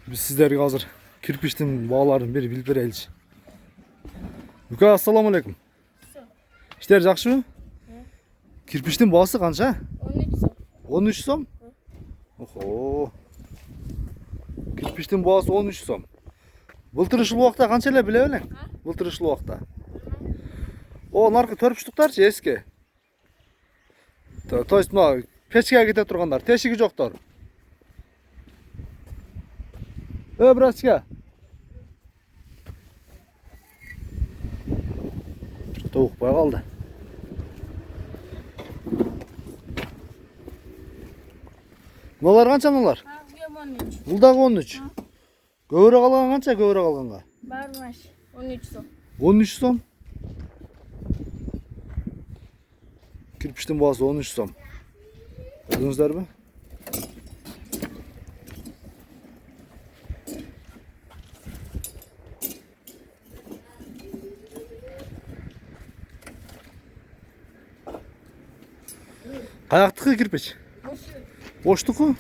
Biz sizlerge hazır kirpiçtin bağlarını bir bilip bereliz. Müka, assalamu alaikum. İşler жақсы mı? Kirpiçtin bağısı kança? 13 som. 13 som? Oho. Kirpiçtin bağısı 13 som. Былтырышыл уақытта қанша эле биле белең? Былтырышыл уақытта. О, наркы төрпүштуктарчы эски. То есть мына печкеге кете тургандар, тешиги жоктор. Братчика. Тоокпай калды. Мыналар канча мыналар? Бул дагы 13. Көбүрөөк алган канча, көбүрөөк алганга? Бармаш 13 som. 13 сом. Kirpiçtin bağısı 13 som. Gördünüzler mi? Kayaktıkı kirpiç. Boştuku.